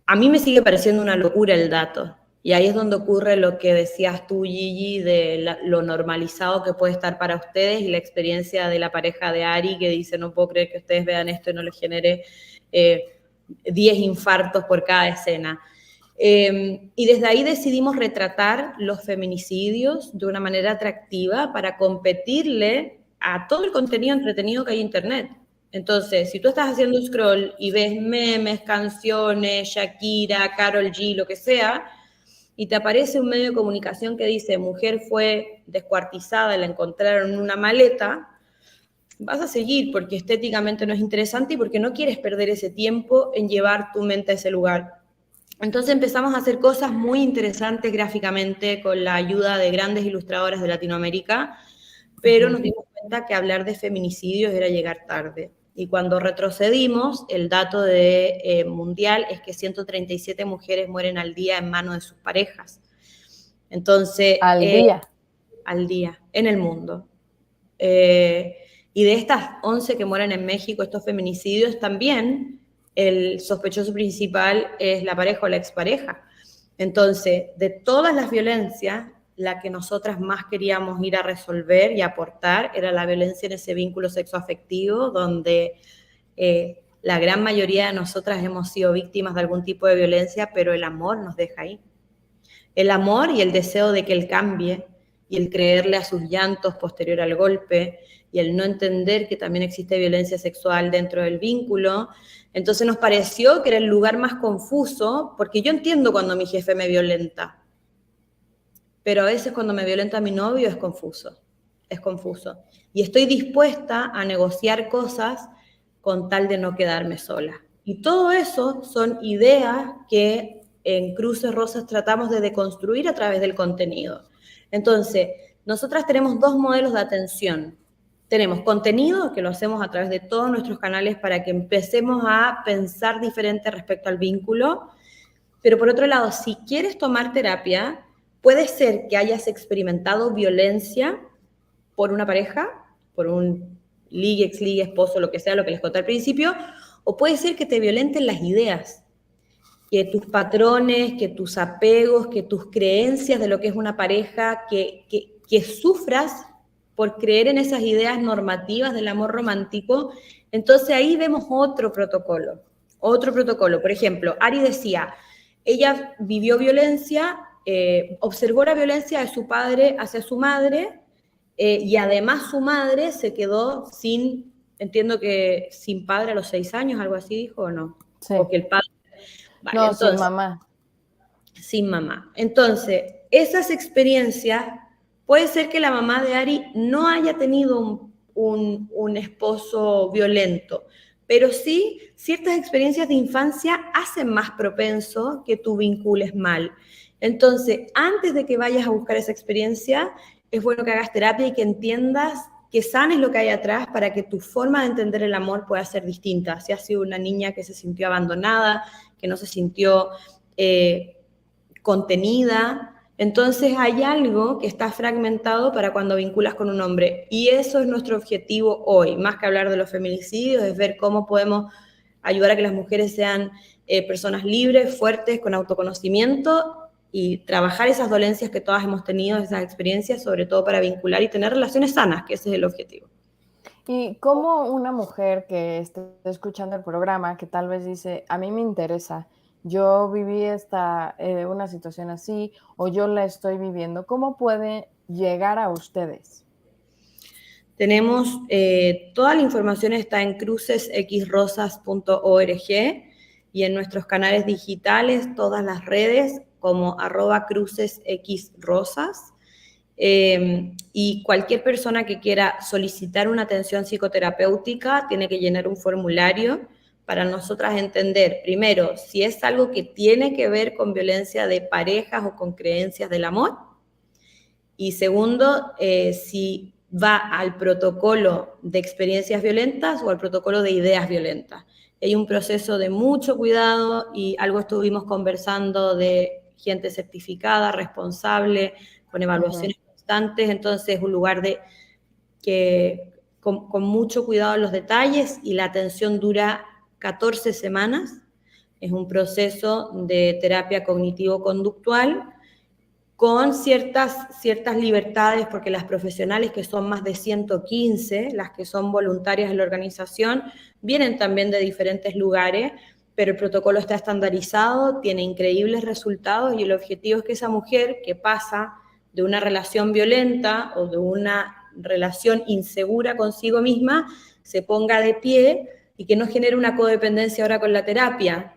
a mí me sigue pareciendo una locura el dato. Y ahí es donde ocurre lo que decías tú, Gigi, de lo normalizado que puede estar para ustedes, y la experiencia de la pareja de Ari, que dice, no puedo creer que ustedes vean esto y no les genere 10 infartos por cada escena. Y desde ahí decidimos retratar los feminicidios de una manera atractiva para competirle a todo el contenido entretenido que hay en Internet. Entonces, si tú estás haciendo un scroll y ves memes, canciones, Shakira, Karol G, lo que sea, y te aparece un medio de comunicación que dice mujer fue descuartizada, la encontraron en una maleta, vas a seguir porque estéticamente no es interesante y porque no quieres perder ese tiempo en llevar tu mente a ese lugar. Entonces empezamos a hacer cosas muy interesantes gráficamente con la ayuda de grandes ilustradoras de Latinoamérica, pero nos dimos cuenta que hablar de feminicidios era llegar tarde. Y cuando retrocedimos, el dato mundial es que 137 mujeres mueren al día en manos de sus parejas. Entonces, Al día. Al día, en el mundo. Y de estas 11 que mueren en México, estos feminicidios, también el sospechoso principal es la pareja o la expareja. Entonces, de todas las violencias, la que nosotras más queríamos ir a resolver y aportar era la violencia en ese vínculo sexoafectivo, donde la gran mayoría de nosotras hemos sido víctimas de algún tipo de violencia, pero el amor nos deja ahí. El amor y el deseo de que él cambie, y el creerle a sus llantos posterior al golpe, y el no entender que también existe violencia sexual dentro del vínculo. Entonces nos pareció que era el lugar más confuso, porque yo entiendo cuando mi jefe me violenta, pero a veces cuando me violenta mi novio es confuso. Y estoy dispuesta a negociar cosas con tal de no quedarme sola. Y todo eso son ideas que en Cruces Rosas tratamos de deconstruir a través del contenido. Entonces, nosotras tenemos 2 modelos de atención. Tenemos contenido, que lo hacemos a través de todos nuestros canales para que empecemos a pensar diferente respecto al vínculo. Pero por otro lado, si quieres tomar terapia, puede ser que hayas experimentado violencia por una pareja, por un ligue, ex-ligue, esposo, lo que sea, lo que les conté al principio, o puede ser que te violenten las ideas, que tus patrones, que tus apegos, que tus creencias de lo que es una pareja, que sufras por creer en esas ideas normativas del amor romántico. Entonces ahí vemos otro protocolo. Por ejemplo, Ari decía, ella vivió violencia, observó la violencia de su padre hacia su madre, y además su madre se quedó sin, entiendo que sin padre a los 6 años, algo así dijo, ¿o no? Sí. Porque el padre... Vale, No, entonces, sin mamá. Sin mamá. Entonces, esas experiencias, puede ser que la mamá de Ari no haya tenido un esposo violento, pero sí ciertas experiencias de infancia hacen más propenso que tú vincules mal. Entonces, antes de que vayas a buscar esa experiencia, es bueno que hagas terapia y que entiendas, que sanes lo que hay atrás para que tu forma de entender el amor pueda ser distinta. Si has sido una niña que se sintió abandonada, que no se sintió contenida, entonces hay algo que está fragmentado para cuando vinculas con un hombre. Y eso es nuestro objetivo hoy, más que hablar de los feminicidios, es ver cómo podemos ayudar a que las mujeres sean personas libres, fuertes, con autoconocimiento, y trabajar esas dolencias que todas hemos tenido, esas experiencias, sobre todo para vincular y tener relaciones sanas, que ese es el objetivo. ¿Y cómo una mujer que esté escuchando el programa, que tal vez dice, a mí me interesa, yo viví una situación así, o yo la estoy viviendo, cómo puede llegar a ustedes? Tenemos, toda la información está en crucesxrosas.org y en nuestros canales digitales, todas las redes, como @crucesxrosas. Y cualquier persona que quiera solicitar una atención psicoterapéutica tiene que llenar un formulario para nosotras entender, primero, si es algo que tiene que ver con violencia de parejas o con creencias del amor, y segundo, si va al protocolo de experiencias violentas o al protocolo de ideas violentas. Hay un proceso de mucho cuidado y algo estuvimos conversando de gente certificada, responsable, con evaluaciones constantes, entonces es un lugar con mucho cuidado en los detalles, y la atención dura 14 semanas. Es un proceso de terapia cognitivo-conductual con ciertas libertades, porque las profesionales, que son más de 115, las que son voluntarias en la organización, vienen también de diferentes lugares, pero el protocolo está estandarizado, tiene increíbles resultados, y el objetivo es que esa mujer que pasa de una relación violenta o de una relación insegura consigo misma se ponga de pie y que no genere una codependencia ahora con la terapia,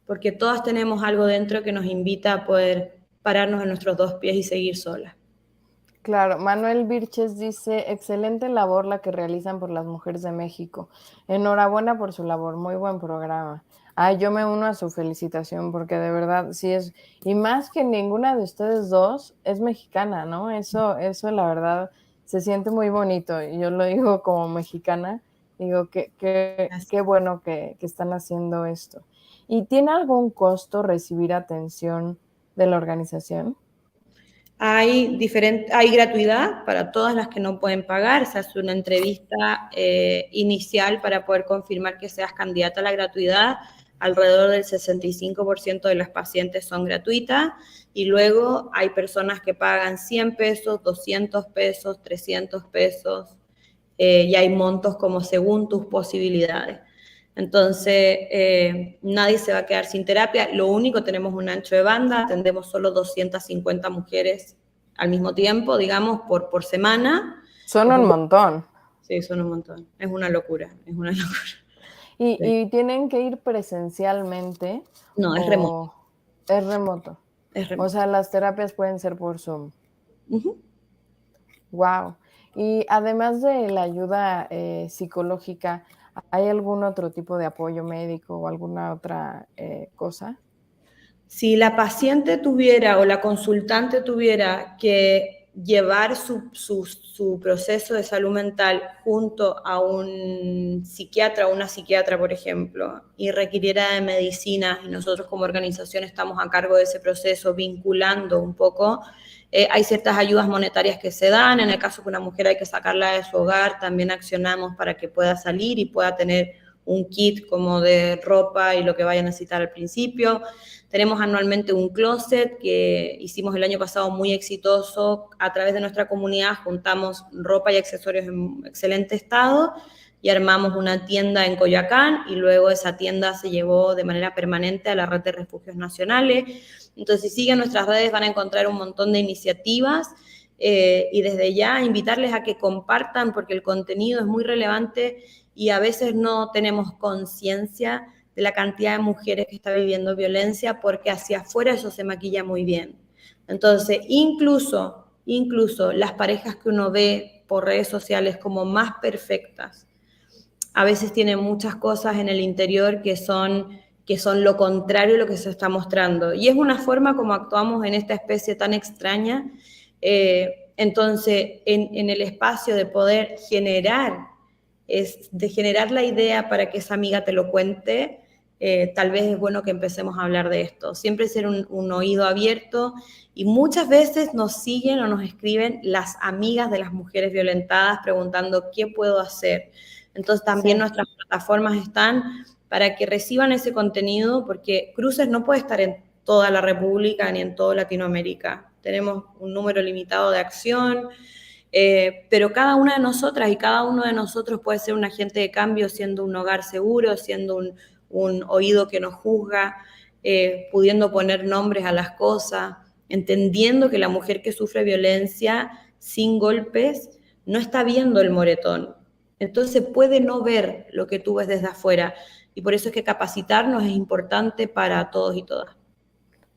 porque todas tenemos algo dentro que nos invita a poder pararnos en nuestros 2 pies y seguir solas. Claro, Manuel Virches dice, excelente labor la que realizan por las mujeres de México. Enhorabuena por su labor, muy buen programa. Yo me uno a su felicitación, porque de verdad sí es, y más que ninguna de ustedes dos es mexicana, ¿no? Eso la verdad se siente muy bonito, y yo lo digo como mexicana, Digo, qué bueno que están haciendo esto. ¿Y tiene algún costo recibir atención de la organización? Hay gratuidad para todas las que no pueden pagar. Se hace una entrevista inicial para poder confirmar que seas candidata a la gratuidad. Alrededor del 65% de las pacientes son gratuitas y luego hay personas que pagan 100 pesos, 200 pesos, 300 pesos y hay montos como según tus posibilidades. Entonces, nadie se va a quedar sin terapia. Lo único, tenemos un ancho de banda, atendemos solo 250 mujeres al mismo tiempo, digamos, por semana. Son un montón. Sí, son un montón. Es una locura, es una locura. ¿Y tienen que ir presencialmente? No, es remoto. Es remoto. Es remoto. O sea, las terapias pueden ser por Zoom. Uh-huh. Wow. Y además de la ayuda psicológica, ¿hay algún otro tipo de apoyo médico o alguna otra cosa? Si la paciente tuviera o la consultante tuviera que llevar su proceso de salud mental junto a un psiquiatra o una psiquiatra, por ejemplo, y requiriera de medicina, y nosotros como organización estamos a cargo de ese proceso, vinculando un poco, hay ciertas ayudas monetarias que se dan. En el caso que una mujer hay que sacarla de su hogar, también accionamos para que pueda salir y pueda tener un kit como de ropa y lo que vaya a necesitar al principio. Tenemos anualmente un closet que hicimos el año pasado muy exitoso. A través de nuestra comunidad juntamos ropa y accesorios en excelente estado y armamos una tienda en Coyoacán y luego esa tienda se llevó de manera permanente a la red de refugios nacionales. Entonces, si siguen nuestras redes van a encontrar un montón de iniciativas y desde ya invitarles a que compartan porque el contenido es muy relevante y a veces no tenemos conciencia de la cantidad de mujeres que están viviendo violencia porque hacia afuera eso se maquilla muy bien. Entonces, incluso las parejas que uno ve por redes sociales como más perfectas, a veces tienen muchas cosas en el interior que son lo contrario a lo que se está mostrando. Y es una forma como actuamos en esta especie tan extraña. Entonces, en el espacio de poder generar la idea para que esa amiga te lo cuente, tal vez es bueno que empecemos a hablar de esto. Siempre ser un oído abierto y muchas veces nos siguen o nos escriben las amigas de las mujeres violentadas preguntando ¿qué puedo hacer? Entonces también nuestras plataformas están para que reciban ese contenido porque Cruces no puede estar en toda la República ni en toda Latinoamérica. Tenemos un número limitado de acción, pero cada una de nosotras y cada uno de nosotros puede ser un agente de cambio siendo un hogar seguro, siendo un oído que nos juzga, pudiendo poner nombres a las cosas, entendiendo que la mujer que sufre violencia sin golpes no está viendo el moretón. Entonces puede no ver lo que tú ves desde afuera y por eso es que capacitarnos es importante para todos y todas.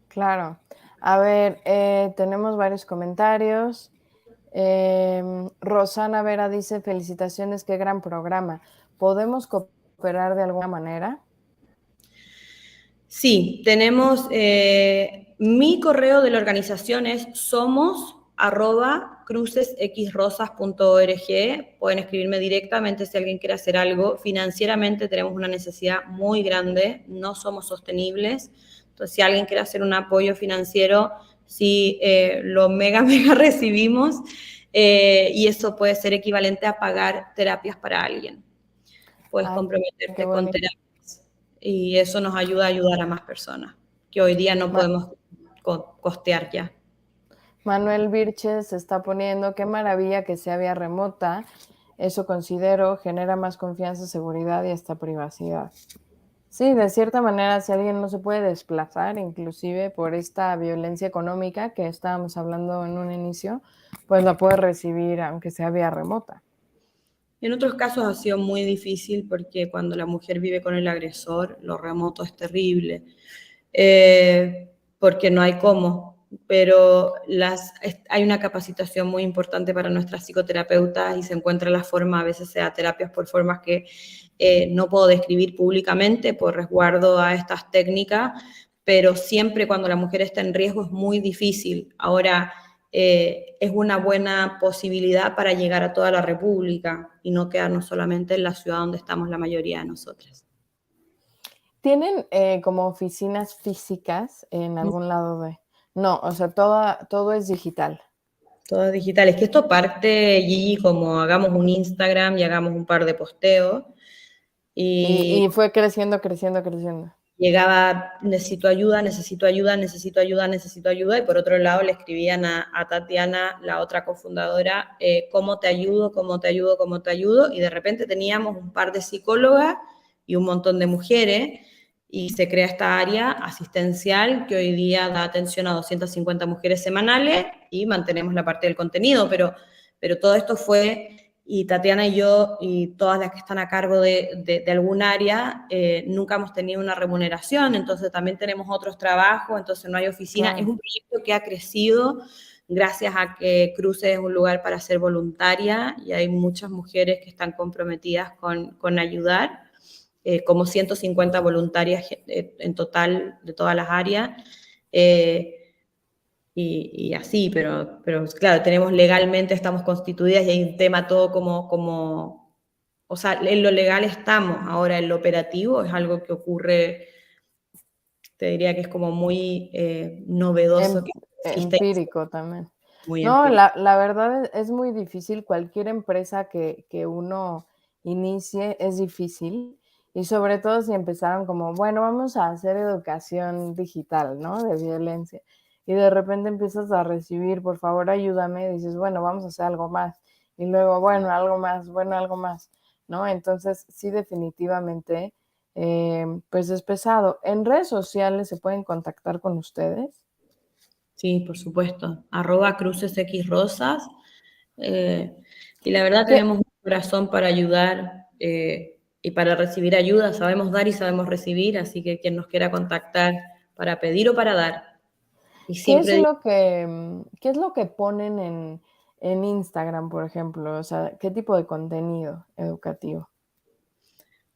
Claro. A ver, tenemos varios comentarios. Rosana Vera dice, felicitaciones, qué gran programa. ¿Podemos cooperar de alguna manera? Sí, tenemos mi correo de la organización es somos@crucesxrosas.org. Pueden escribirme directamente si alguien quiere hacer algo. Financieramente tenemos una necesidad muy grande, no somos sostenibles. Entonces, si alguien quiere hacer un apoyo financiero, sí, lo mega recibimos y eso puede ser equivalente a pagar terapias para alguien. Puedes comprometerte con terapias y eso nos ayuda a ayudar a más personas que hoy día no podemos costear ya. Manuel Virches está poniendo, qué maravilla que sea vía remota, eso considero genera más confianza, seguridad y hasta privacidad. Sí, de cierta manera, si alguien no se puede desplazar, inclusive por esta violencia económica que estábamos hablando en un inicio, pues la puede recibir aunque sea vía remota. En otros casos ha sido muy difícil porque cuando la mujer vive con el agresor, lo remoto es terrible, porque no hay cómo, pero hay una capacitación muy importante para nuestras psicoterapeutas y se encuentra la forma, a veces se da terapias por formas que no puedo describir públicamente por resguardo a estas técnicas, pero siempre cuando la mujer está en riesgo es muy difícil. Ahora, es una buena posibilidad para llegar a toda la República y no quedarnos solamente en la ciudad donde estamos la mayoría de nosotras. ¿Tienen como oficinas físicas en algún lado de...? No, o sea, todo es digital. Todo es digital. Es que esto parte, Gigi, como hagamos un Instagram y hagamos un par de posteos. Y fue creciendo. Llegaba, necesito ayuda, y por otro lado le escribían a Tatiana, la otra cofundadora, ¿cómo te ayudo? Y de repente teníamos un par de psicólogas y un montón de mujeres, y se crea esta área asistencial que hoy día da atención a 250 mujeres semanales y mantenemos la parte del contenido, pero todo esto fue... Y Tatiana y yo y todas las que están a cargo de algún área, nunca hemos tenido una remuneración, entonces también tenemos otros trabajos, entonces no hay oficina. Claro. Es un proyecto que ha crecido gracias a que Cruces es un lugar para ser voluntaria y hay muchas mujeres que están comprometidas con ayudar, como 150 voluntarias en total de todas las áreas. Y así, pero claro, tenemos legalmente, estamos constituidas y hay un tema todo como, o sea, en lo legal estamos, ahora en lo operativo es algo que ocurre, te diría que es como muy novedoso. Empírico también. Muy No, empírico. la verdad es muy difícil, cualquier empresa que uno inicie es difícil, y sobre todo si empezaron como, bueno, vamos a hacer educación digital, ¿no? De violencia. Y de repente empiezas a recibir, por favor, ayúdame, y dices, bueno, vamos a hacer algo más. Y luego, bueno, algo más, ¿no? Entonces, sí, definitivamente, pues es pesado. ¿En redes sociales se pueden contactar con ustedes? Sí, por supuesto. @crucesxrosas. Y la verdad tenemos un corazón para ayudar y para recibir ayuda. Sabemos dar y sabemos recibir, así que quien nos quiera contactar para pedir o para dar. Y ¿Qué es siempre lo que ponen en Instagram, por ejemplo? O sea, ¿qué tipo de contenido educativo?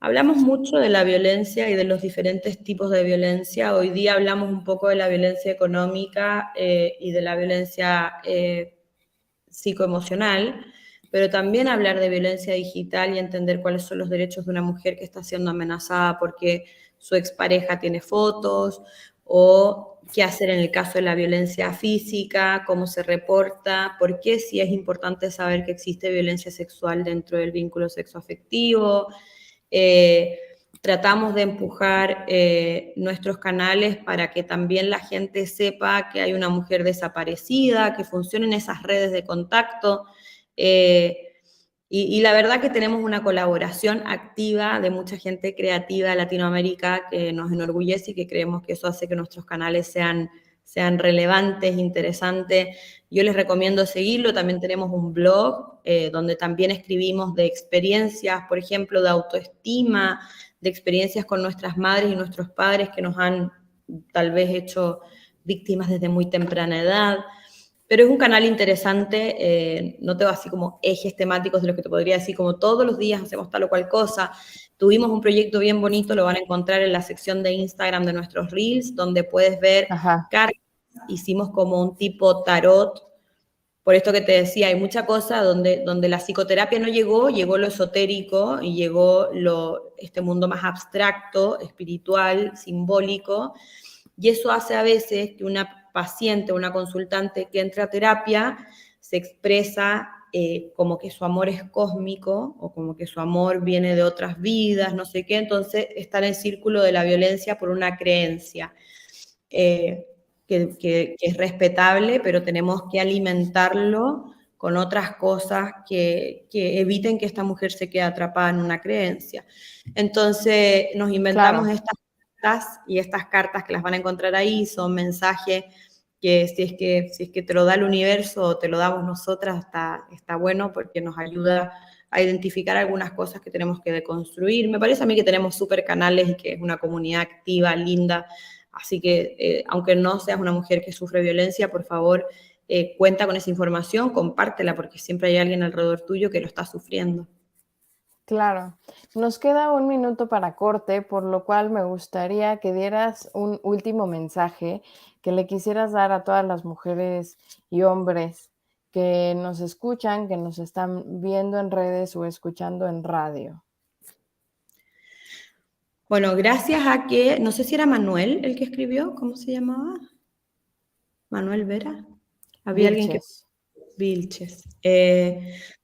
hablamos mucho de la violencia y de los diferentes tipos de violencia. Hoy día hablamos un poco de la violencia económica y de la violencia psicoemocional, pero también hablar de violencia digital y entender cuáles son los derechos de una mujer que está siendo amenazada porque su expareja tiene fotos, o qué hacer en el caso de la violencia física, cómo se reporta, por qué sí es importante saber que existe violencia sexual dentro del vínculo sexoafectivo. Tratamos de empujar nuestros canales para que también la gente sepa que hay una mujer desaparecida, que funcionen esas redes de contacto. Y la verdad que tenemos una colaboración activa de mucha gente creativa de Latinoamérica que nos enorgullece y que creemos que eso hace que nuestros canales sean relevantes, interesantes. Yo les recomiendo seguirlo. También tenemos un blog donde también escribimos de experiencias, por ejemplo, de autoestima, de experiencias con nuestras madres y nuestros padres que nos han tal vez hecho víctimas desde muy temprana edad. Pero es un canal interesante, no tengo así como ejes temáticos de los que te podría decir, como todos los días hacemos tal o cual cosa. Tuvimos un proyecto bien bonito, lo van a encontrar en la sección de Instagram de nuestros Reels, donde puedes ver cartas. Hicimos como un tipo tarot, por esto que te decía, hay mucha cosa donde la psicoterapia no llegó, llegó lo esotérico y llegó este mundo más abstracto, espiritual, simbólico, y eso hace a veces que una paciente, una consultante que entra a terapia se expresa como que su amor es cósmico o como que su amor viene de otras vidas, no sé qué, entonces está en el círculo de la violencia por una creencia que es respetable, pero tenemos que alimentarlo con otras cosas que eviten que esta mujer se quede atrapada en una creencia. Entonces nos inventamos estas y estas cartas que las van a encontrar ahí son mensajes que si es que te lo da el universo o te lo damos nosotras, está bueno porque nos ayuda a identificar algunas cosas que tenemos que deconstruir. Me parece a mí que tenemos súper canales y que es una comunidad activa, linda, así que aunque no seas una mujer que sufre violencia, por favor, cuenta con esa información, compártela porque siempre hay alguien alrededor tuyo que lo está sufriendo. Claro. Nos queda 1 minuto para corte, por lo cual me gustaría que dieras un último mensaje que le quisieras dar a todas las mujeres y hombres que nos escuchan, que nos están viendo en redes o escuchando en radio. Bueno, gracias a que, no sé si era Manuel el que escribió, ¿cómo se llamaba? Manuel Vera. Había alguien que... Vilches.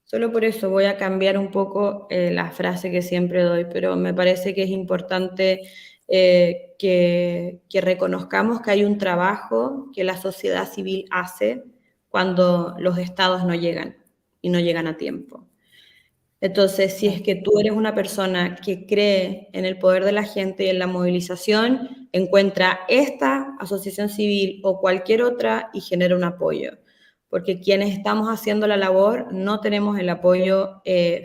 Solo por eso voy a cambiar un poco la frase que siempre doy, pero me parece que es importante que reconozcamos que hay un trabajo que la sociedad civil hace cuando los estados no llegan y no llegan a tiempo. Entonces, si es que tú eres una persona que cree en el poder de la gente y en la movilización, encuentra esta asociación civil o cualquier otra y genera un apoyo. Porque quienes estamos haciendo la labor no tenemos el apoyo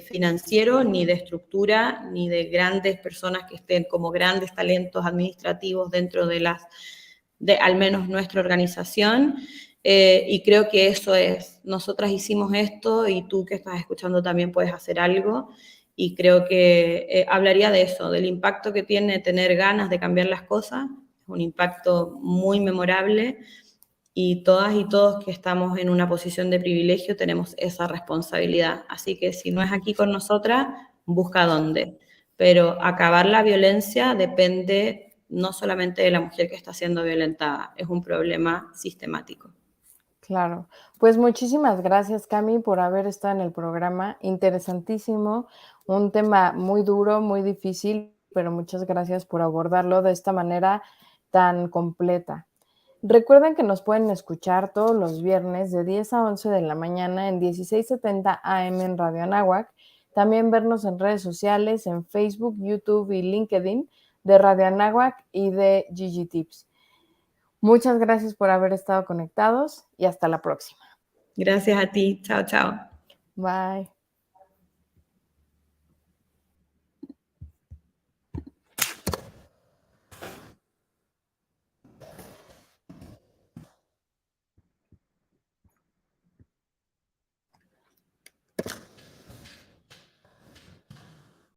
financiero, ni de estructura, ni de grandes personas que estén como grandes talentos administrativos dentro de al menos nuestra organización. Y creo que eso es, nosotras hicimos esto y tú que estás escuchando también puedes hacer algo, y creo que hablaría de eso, del impacto que tiene tener ganas de cambiar las cosas, es un impacto muy memorable, y todas y todos que estamos en una posición de privilegio tenemos esa responsabilidad, así que si no es aquí con nosotras, busca dónde, pero acabar la violencia depende no solamente de la mujer que está siendo violentada, es un problema sistemático. Claro, pues muchísimas gracias, Cami, por haber estado en el programa, interesantísimo, un tema muy duro, muy difícil, pero muchas gracias por abordarlo de esta manera tan completa. Recuerden que nos pueden escuchar todos los viernes de 10 a 11 de la mañana en 1670 AM en Radio Anáhuac, también vernos en redes sociales, en Facebook, YouTube y LinkedIn de Radio Anáhuac y de Gigi Tips. Muchas gracias por haber estado conectados y hasta la próxima. Gracias a ti. Chao, chao. Bye.